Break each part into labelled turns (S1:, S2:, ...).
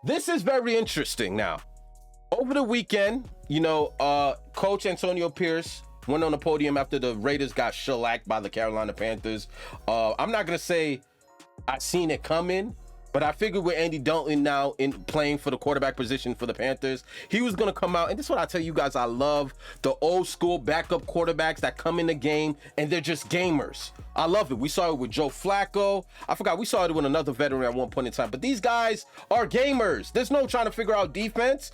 S1: This is very interesting now. Over the weekend, Coach Antonio Pierce went on the podium after the Raiders got shellacked by the Carolina Panthers. I'm not going to say I seen it coming, but I figured with Andy Dalton now in playing for the quarterback position for the Panthers, he was going to come out. And this is what I tell you guys, I love the old school backup quarterbacks that come in the game and they're just gamers. I love it. We saw it with Joe Flacco. I forgot, we saw it with another veteran at one point in time. But these guys are gamers. There's no trying to figure out defense.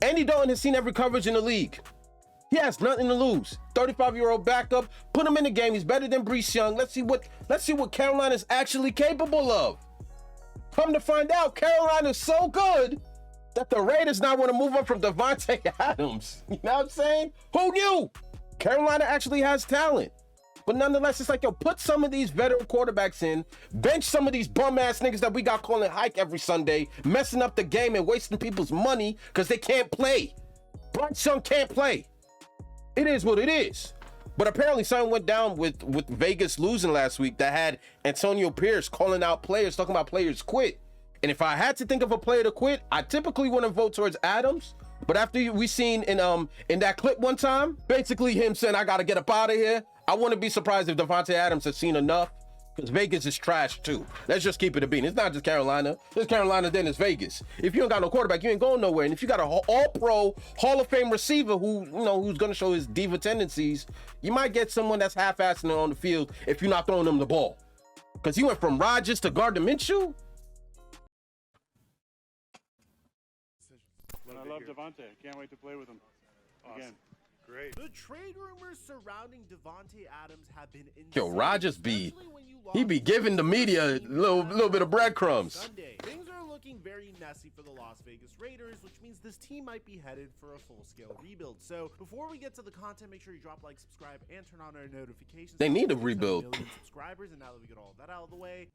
S1: Andy Dalton has seen every coverage in the league. He has nothing to lose. 35-year-old backup. Put him in the game. He's better than Bryce Young. Let's see what Carolina's actually capable of. Come to find out, Carolina's so good that the Raiders now want to move up from Davante Adams. You know what I'm saying? Who knew? Carolina actually has talent. But nonetheless, it's like, yo, put some of these veteran quarterbacks in, bench some of these bum-ass niggas that we got calling hike every Sunday, messing up the game and wasting people's money because they can't play. Bryce Young can't play. It is what it is. But apparently something went down with Vegas losing last week that had Antonio Pierce calling out players, talking about players quit. And if I had to think of a player to quit, I typically wouldn't vote towards Adams. But after we seen in that clip one time, basically him saying, I got to get up out of here, I wouldn't be surprised if Davante Adams has seen enough, because Vegas is trash too. Let's just keep it a bean. It's not just Carolina. It's Carolina, then it's Vegas. If you ain't got no quarterback, you ain't going nowhere. And if you got an all-pro, Hall of Fame receiver who's going to show his diva tendencies, you might get someone that's half-assing it on the field if you're not throwing him the ball. Because he went from Rodgers to Gardner Minshew.
S2: I love Davante. Can't wait to play with him again.
S3: Great. The trade rumors surrounding Davante Adams have been insane.
S1: Yo, Rodgers be giving the media a little bit of breadcrumbs.
S3: Sunday. Things are looking very messy for the Las Vegas Raiders, which means this team might be headed for a full-scale rebuild. So before we get to the content, make sure you drop like, subscribe, and turn on our notifications.
S1: They need a rebuild.
S3: 1 million subscribers, and now that we get all that out of the way,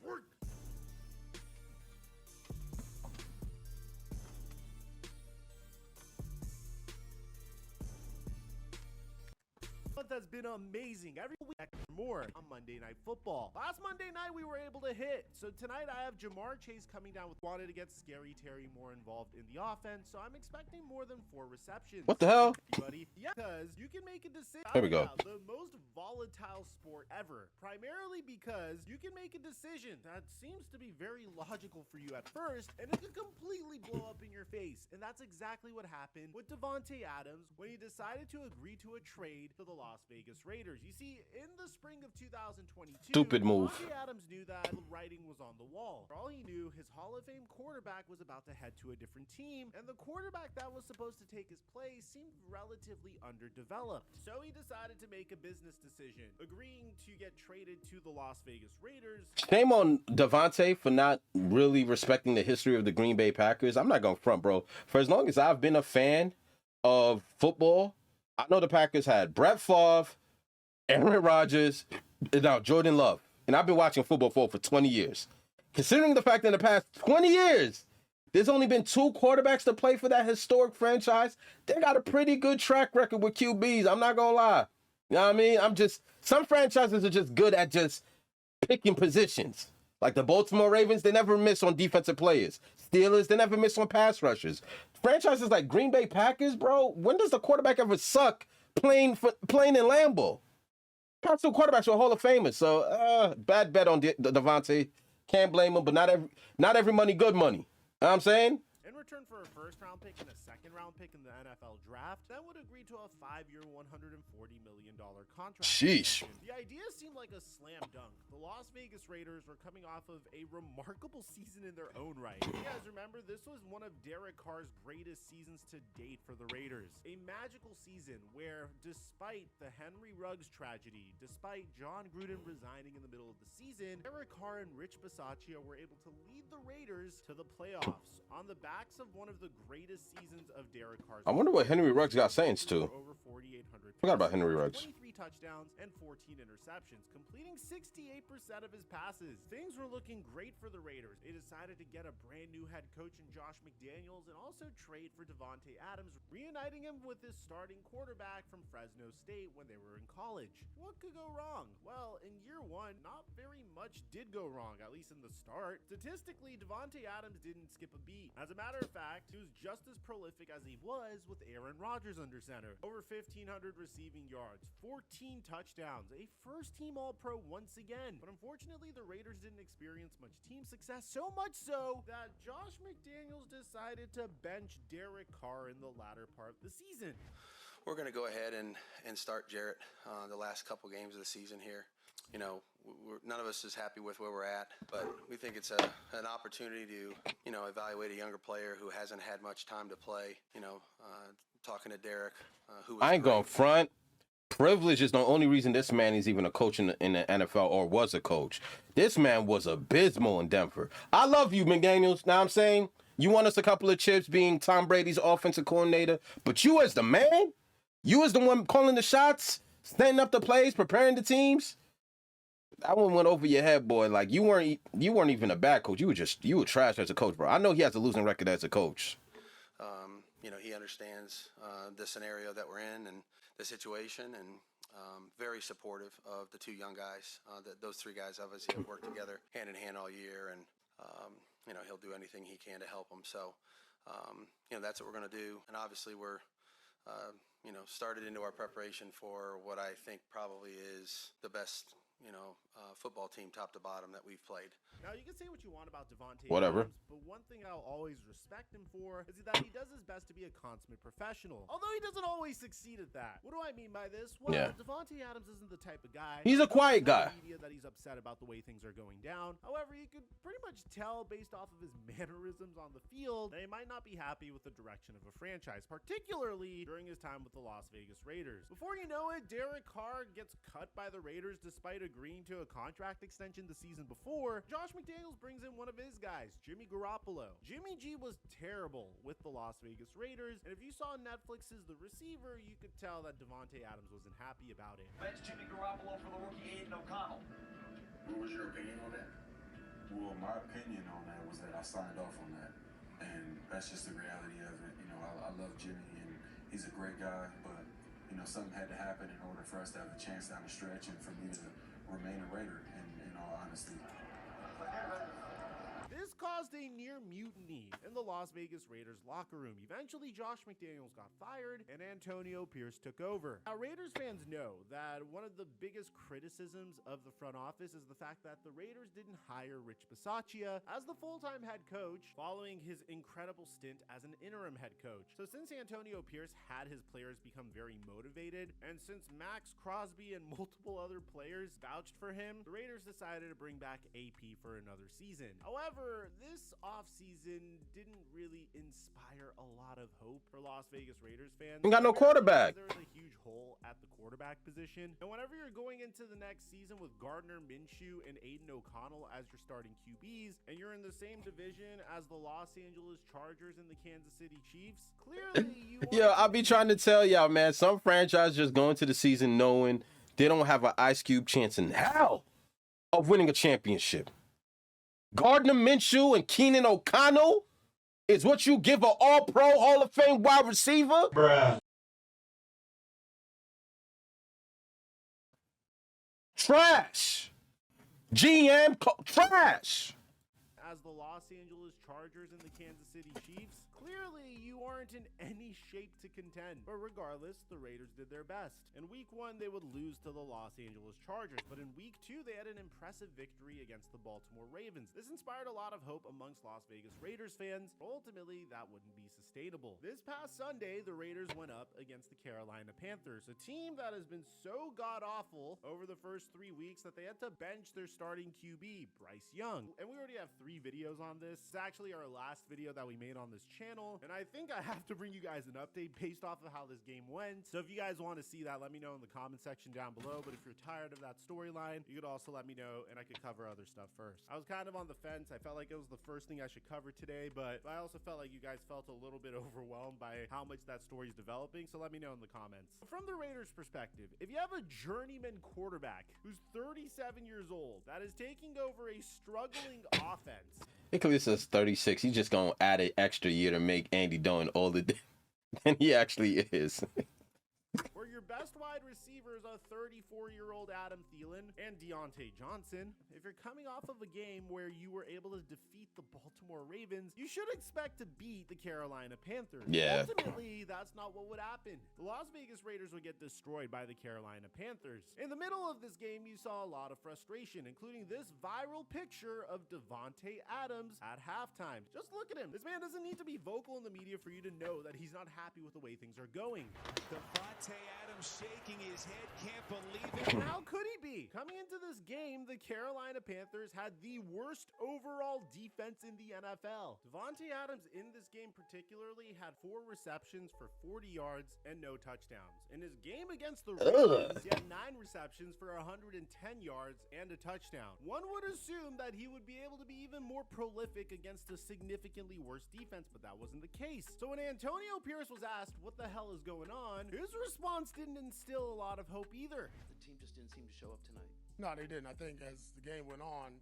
S3: has been amazing every week. More on Monday Night Football. Last Monday night we were able to hit, so tonight I have Jamar Chase coming down with wanted to get Scary Terry more involved in the offense, so I'm expecting more than 4 receptions.
S1: What the hell?
S3: Buddy? Yeah, because you can make a decision.
S1: There we go.
S3: The most volatile sport ever, primarily because you can make a decision that seems to be very logical for you at first, and it can completely blow up in your face. And that's exactly what happened with Davante Adams when he decided to agree to a trade to the Las Vegas Raiders. You see, in the spring of 2022,
S1: stupid move.
S3: Davante Adams knew that the writing was on the wall. For all he knew, his Hall of Fame quarterback was about to head to a different team, and the quarterback that was supposed to take his place seemed relatively underdeveloped. So he decided to make a business decision, agreeing to get traded to the Las Vegas Raiders.
S1: Shame on Davante for not really respecting the history of the Green Bay Packers. I'm not going to front, bro. For as long as I've been a fan of football, I know the Packers had Brett Favre, Aaron Rodgers, and now Jordan Love. And I've been watching football for 20 years. Considering the fact that in the past 20 years, there's only been 2 quarterbacks to play for that historic franchise, they got a pretty good track record with QBs. I'm not going to lie. You know what I mean? Some franchises are just good at just picking positions. Like the Baltimore Ravens, they never miss on defensive players. Steelers, they never miss on pass rushers. Franchises like Green Bay Packers, bro, when does the quarterback ever suck playing in Lambeau? Past 2 quarterbacks were Hall of Famers, so bad bet on Davante. Can't blame him, but not every money good money. You know what I'm saying?
S3: In return for a first-round pick and a second-round pick in the NFL draft, that would agree to a 5-year, $140 million contract.
S1: Sheesh.
S3: The idea seemed like a slam dunk. The Las Vegas Raiders were coming off of a remarkable season in their own right. You guys remember, this was one of Derek Carr's greatest seasons to date for the Raiders. A magical season where, despite the Henry Ruggs tragedy, despite John Gruden resigning in the middle of the season, Derek Carr and Rich Bisaccia were able to lead the Raiders to the playoffs on the backs of one of the greatest seasons of Derek Carr's.
S1: I wonder what Henry Ruggs got Saints to.
S3: Over 4,800.
S1: Forgot about Henry Ruggs.
S3: 23 touchdowns and 14 interceptions, completing 68% of his passes. Things were looking great for the Raiders. They decided to get a brand new head coach in Josh McDaniels and also trade for Davante Adams, reuniting him with his starting quarterback from Fresno State when they were in college. What could go wrong? Well, in year 1, not very much did go wrong, at least in the start. Statistically, Davante Adams didn't skip a beat. As a matter matter of fact, he was just as prolific as he was with Aaron Rodgers under center. Over 1,500 receiving yards, 14 touchdowns, a first-team All-Pro once again. But unfortunately, the Raiders didn't experience much team success, so much so that Josh McDaniels decided to bench Derek Carr in the latter part of the season.
S4: We're going to go ahead and start Jarrett the last couple games of the season here. You know, none of us is happy with where we're at, but we think it's an opportunity to, you know, evaluate a younger player who hasn't had much time to play. You know, talking to Derek, who was
S1: I ain't going front. Privilege is the only reason this man is even a coach in the NFL or was a coach. This man was abysmal in Denver. I love you, McDaniels. Now I'm saying you won us a couple of chips being Tom Brady's offensive coordinator, but you as the man, you as the one calling the shots, setting up the plays, preparing the teams. That one went over your head, boy. Like you weren't even a bad coach. You were trash as a coach, bro. I know he has a losing record as a coach.
S4: You know, he understands the scenario that we're in and the situation, and very supportive of the two young guys. Those three guys obviously have worked together hand in hand all year, and you know, he'll do anything he can to help them. So, you know, that's what we're going to do. And obviously, we're you know, started into our preparation for what I think probably is the best, you know, football team top to bottom that we've played.
S3: Now, you can say what you want about Davante
S1: Whatever.
S3: Adams, but one thing I'll always respect him for is that he does his best to be a consummate professional. Although he doesn't always succeed at that. What do I mean by this? Well,
S1: Yeah.
S3: Davante Adams isn't the type of guy.
S1: He's a quiet guy.
S3: Media that he's upset about the way things are going down. However, you could pretty much tell based off of his mannerisms on the field that he might not be happy with the direction of a franchise, particularly during his time with the Las Vegas Raiders. Before you know it, Derek Carr gets cut by the Raiders despite agreeing to a contract extension the season before. Josh McDaniels brings in one of his guys, Jimmy Garoppolo. Jimmy G was terrible with the Las Vegas Raiders, and if you saw Netflix's The Receiver, you could tell that Davante Adams wasn't happy about it.
S5: Bench Jimmy Garoppolo for the rookie Aiden O'Connell.
S6: What was your opinion on that? Well, my opinion on that was that I signed off on that, and that's just the reality of it. You know, I love Jimmy, and he's a great guy, but you know, something had to happen in order for us to have a chance down the stretch, and for me to remain a Raider. In all honesty.
S3: This caused a near mutiny in the Las Vegas Raiders locker room. Eventually, Josh McDaniels got fired and Antonio Pierce took over. Now, Raiders fans know that one of the biggest criticisms of the front office is the fact that the Raiders didn't hire Rich Bisaccia as the full-time head coach following his incredible stint as an interim head coach. So since Antonio Pierce had his players become very motivated, and since Max Crosby and multiple other players vouched for him, the Raiders decided to bring back AP for another season. However, this offseason didn't really inspire a lot of hope for Las Vegas Raiders fans.
S1: We got no quarterback.
S3: There was a huge hole at the quarterback position. And whenever you're going into the next season with Gardner Minshew and Aiden O'Connell as your starting QBs, and you're in the same division as the Los Angeles Chargers and the Kansas City Chiefs, clearly you
S1: Yeah, I'll be trying to tell y'all, man, some franchise just go into the season knowing they don't have an Ice Cube chance in hell of winning a championship. Gardner Minshew and Keenan O'Connell is what you give an all-pro Hall of Fame wide receiver?
S7: Bruh.
S1: Trash. Trash.
S3: as the Los Angeles Chargers and the Kansas City Chiefs, clearly you aren't in any shape to contend. But regardless, the Raiders did their best. In week 1, they would lose to the Los Angeles Chargers, but in week 2, they had an impressive victory against the Baltimore Ravens. This inspired a lot of hope amongst Las Vegas Raiders fans, but ultimately that wouldn't be sustainable. This past Sunday, the Raiders went up against the Carolina Panthers, a team that has been so god-awful over the first 3 weeks that they had to bench their starting QB, Bryce Young. And we already have 3 videos on this. It's actually our last video that we made on this channel, and I think I have to bring you guys an update based off of how this game went. So if you guys want to see that, let me know in the comment section down below. But if you're tired of that storyline, you could also let me know and I could cover other stuff first. I was kind of on the fence. I felt like it was the first thing I should cover today, but I also felt like you guys felt a little bit overwhelmed by how much that story is developing. So let me know in the comments. From the Raiders perspective, if you have a journeyman quarterback who's 37 years old that is taking over a struggling offense,
S1: Nicholas is 36. He's just gonna add an extra year to make Andy Dalton older than he actually is.
S3: where your your best wide receivers are 34-year-old Adam Thielen and Deontay Johnson, if you're coming off of a game where you were able to defeat the Baltimore Ravens, you should expect to beat the Carolina Panthers.
S1: Yeah.
S3: Ultimately, that's not what would happen. The Las Vegas Raiders would get destroyed by the Carolina Panthers. In the middle of this game, you saw a lot of frustration, including this viral picture of Davante Adams at halftime. Just look at him. This man doesn't need to be vocal in the media for you to know that he's not happy with the way things are going.
S7: Davante Adams shaking his head, can't believe it.
S3: And how could he be? Coming into this game, the Carolina Panthers had the worst overall defense in the NFL. Davante Adams in this game particularly had 4 receptions for 40 yards and no touchdowns. In his game against the Ravens, he had 9 receptions for 110 yards and a touchdown. One would assume that he would be able to be even more prolific against a significantly worse defense, but that wasn't the case. So when Antonio Pierce was asked what the hell is going on, his response didn't instill a lot of hope either.
S8: The team just didn't seem to show up tonight.
S9: No, they didn't. I think as the game went on,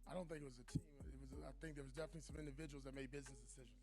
S9: I don't think it was a team. I think there was definitely some individuals that made business decisions.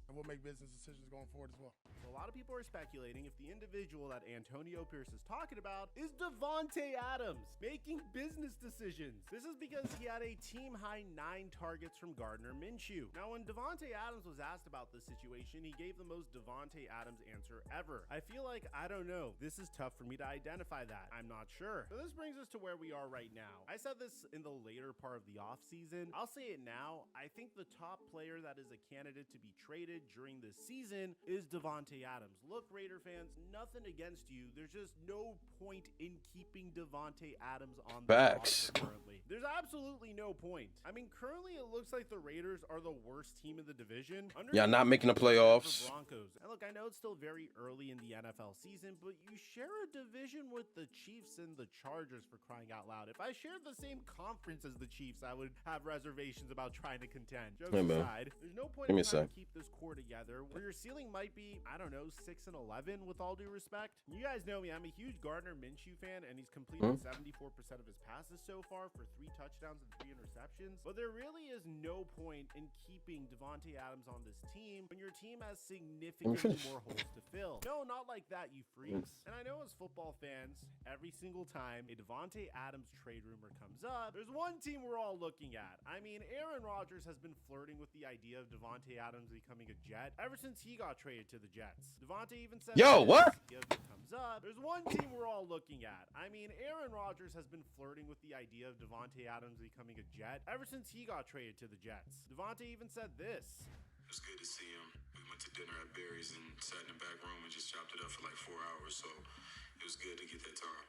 S9: And we'll make business decisions going forward as well.
S3: So a lot of people are speculating if the individual that Antonio Pierce is talking about is Davante Adams making business decisions. This is because he had a team-high 9 targets from Gardner Minshew. Now, when Davante Adams was asked about this situation, he gave the most Davante Adams answer ever. I feel like, I don't know, this is tough for me to identify that. I'm not sure. So this brings us to where we are right now. I said this in the later part of the offseason. I'll say it now. I think the top player that is a candidate to be traded during this season is Davante Adams. Look, Raider fans, nothing against you. There's just no point in keeping Davante Adams on the roster currently. There's absolutely no point. I mean, currently it looks like the Raiders are the worst team in the division.
S1: Yeah, not making the playoffs.
S3: Broncos. And look, I know it's still very early in the NFL season, but you share a division with the Chiefs and the Chargers, for crying out loud. If I shared the same conference as the Chiefs, I would have reservations about trying to contend. Jokes aside, there's no point in trying to keep this core together where your ceiling might be, I don't know, 6-11 with all due respect. You guys know me, I'm a huge Gardner Minshew fan, and he's completed 74% of his passes so far for 3 touchdowns and 3 interceptions. But there really is no point in keeping Davante Adams on this team when your team has significantly more holes to fill. No, not like that, you freaks. And I know as football fans, every single time a Davante Adams trade rumor comes up, there's one team we're all looking at. I mean, Aaron Rodgers has been flirting with the idea of Davante Adams becoming a Jet ever since he got traded to the Jets. Davante even said, what? Comes up. There's one team we're all looking at. I mean, Aaron Rodgers has been flirting with the idea of Davante Adams becoming a Jet ever since he got traded to the Jets. Davante even said this.
S6: It was good to see him. We went to dinner at Barry's and sat in the back room and just chopped it up for like 4 hours. So it was good to get that time.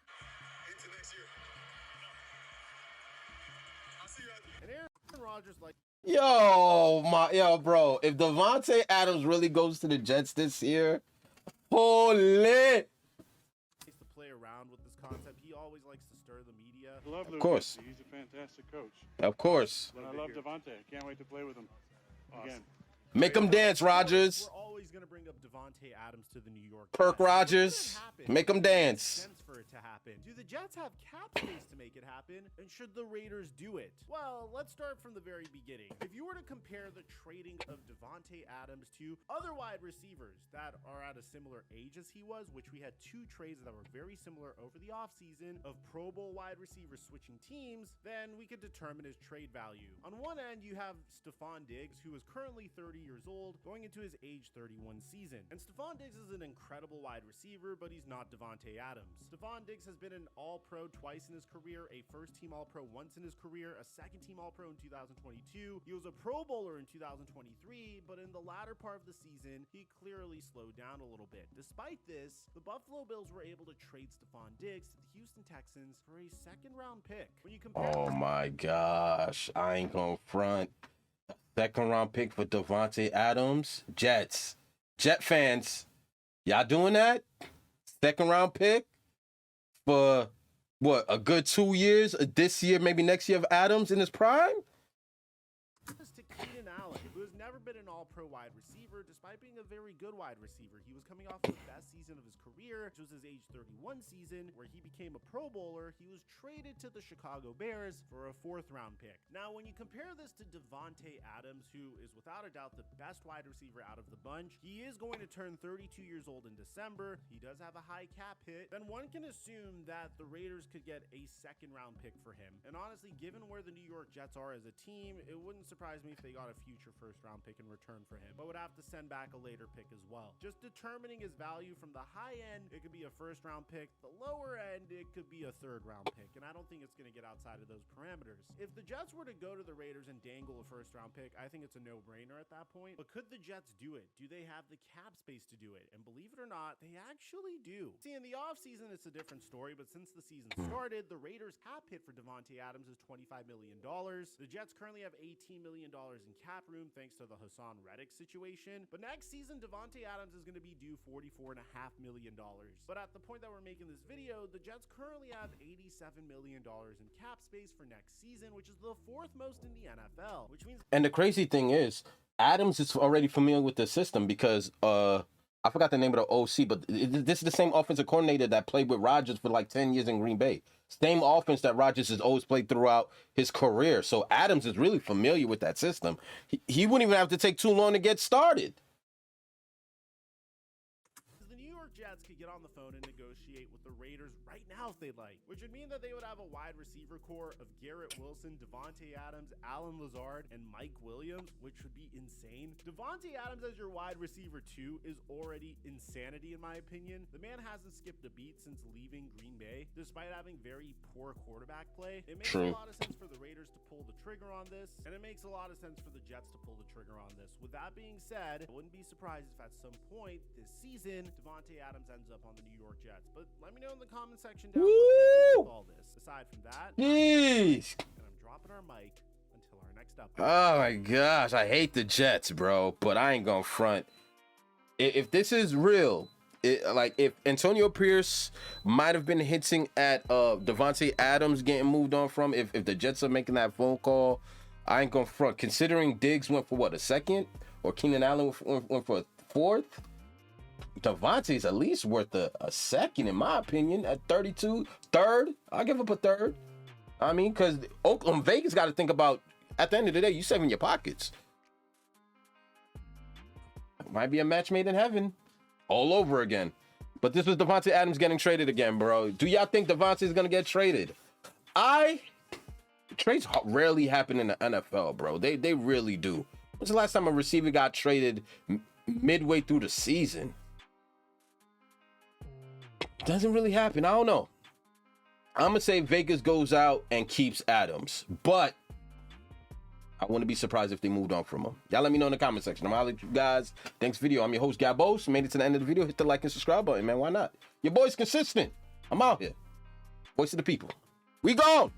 S6: Into next year. I'll see you out there.
S3: And Aaron Rodgers like.
S1: Yo, bro. If Davante Adams really goes to the Jets this year, holy.
S3: To play around with this concept, he always likes to stir the media.
S2: Of
S1: course.
S2: He's a fantastic coach.
S1: Of course.
S2: And I love Davante. I can't wait to play with him again.
S1: Make him dance, Rodgers.
S3: We're always going to bring up Davante Adams to the New York
S1: Perk
S3: Jets.
S1: Rodgers. Make him dance.
S3: Sense for it to happen. Do the Jets have cap space to make it happen? And should the Raiders do it? Well, let's start from the very beginning. If you were to compare the trading of Davante Adams to other wide receivers that are at a similar age as he was, which we had 2 trades that were very similar over the offseason of Pro Bowl wide receivers switching teams, then we could determine his trade value. On one end, you have Stephon Diggs, who is currently 30 years old, going into his age 31 season. And Stephon Diggs is an incredible wide receiver, but he's not Davante Adams. Stephon Diggs has been an All-Pro twice in his career, a first-team All-Pro once in his career, a second-team All-Pro in 2022. He was a Pro Bowler in 2023, but in the latter part of the season, he clearly slowed down a little bit. Despite this, the Buffalo Bills were able to trade Stephon Diggs to the Houston Texans for a second-round pick. When you compare
S1: Oh my gosh. I ain't gonna front. 2nd round pick for Davante Adams. Jets. Jet fans. Y'all doing that? 2nd round pick for what, a good 2 years? This year, maybe next year of Adams in his prime?
S3: to Keenan Allen, who has never been an all-pro wide receiver despite being a very good wide receiver. He was coming off the best season of his career, which was his age 31 season, where he became a Pro Bowler. He was traded to the Chicago Bears for a 4th-round pick. Now, when you compare this to Davante Adams, who is without a doubt the best wide receiver out of the bunch, he is going to turn 32 years old in December. He does have a high cap hit. Then one can assume that the Raiders could get a 2nd-round pick for him. And honestly, given where the New York Jets are as a team, it wouldn't surprise me if they got a future 1st-round pick in return for him, but would have to send back a later pick as well. Just determining his value from the high end, it could be a 1st-round pick. The lower end, it could be a 3rd-round pick, and I don't think it's going to get outside of those parameters. If the Jets were to go to the Raiders and dangle a 1st-round pick, I think it's a no-brainer at that point. But could the Jets do it? Do they have the cap space to do it? And believe it or not, they actually do. See, in the offseason, it's a different story, but since the season started, the Raiders' cap hit for Davante Adams is $25 million. The Jets currently have $18 million in cap room thanks to the Hassan Reddick situation. But next season, Davante Adams is going to be due $44.5 million. But at the point that we're making this video, the Jets currently have $87 million in cap space for next season, which is the 4th most in the NFL, which means...
S1: And the crazy thing is, Adams is already familiar with the system because I forgot the name of the OC, but this is the same offensive coordinator that played with Rodgers for like 10 years in Green Bay. Same offense that Rodgers has always played throughout his career. So Adams is really familiar with that system. He wouldn't even have to take too long to get started.
S3: The New York Jets could get on the phone and negotiate with the Raiders right now if they'd like, which would mean that they would have a wide receiver core of Garrett Wilson, Davante Adams, Alan Lazard, and Mike Williams, which would be insane. Davante Adams as your wide receiver 2 is already insanity in my opinion. The man hasn't skipped a beat since leaving Green Bay, despite having very poor quarterback play. It makes a lot of sense for the Raiders to pull the trigger on this, and it makes a lot of sense for the Jets to pull the trigger on this. With that being said, I wouldn't be surprised if at some point this season, Davante Adams ends up on the New York Jets. But let me know in the comment section down below if you agree with all this. Aside from that,
S1: Jeez.
S3: and I'm dropping our mic until our next update.
S1: Oh my gosh, I hate the Jets, bro, but I ain't gonna front. If this is real, like if Antonio Pierce might have been hinting at Davante Adams getting moved on from, if the Jets are making that phone call, I ain't gonna front. Considering Diggs went for what, a 2nd, or Keenan Allen went for a 4th, Davante's at least worth a 2nd in my opinion. At 32, 3rd, I'll give up a 3rd. I mean, because Vegas got to think about, at the end of the day, you saving your pockets. Might be a match made in heaven all over again. But this was Davante Adams getting traded again, bro. Do y'all think Davante is going to get traded? Trades rarely happen in the NFL, bro. They really do. When's the last time a receiver got traded midway through the season? Doesn't really happen. I don't know. I'm going to say Vegas goes out and keeps Adams. But I wouldn't be surprised if they moved on from him. Y'all let me know in the comment section. I'm out of you guys. Thanks for the video. I'm your host, Gabos. Made it to the end of the video. Hit the like and subscribe button, man. Why not? Your boy's consistent. I'm out here. Voice of the people. We gone.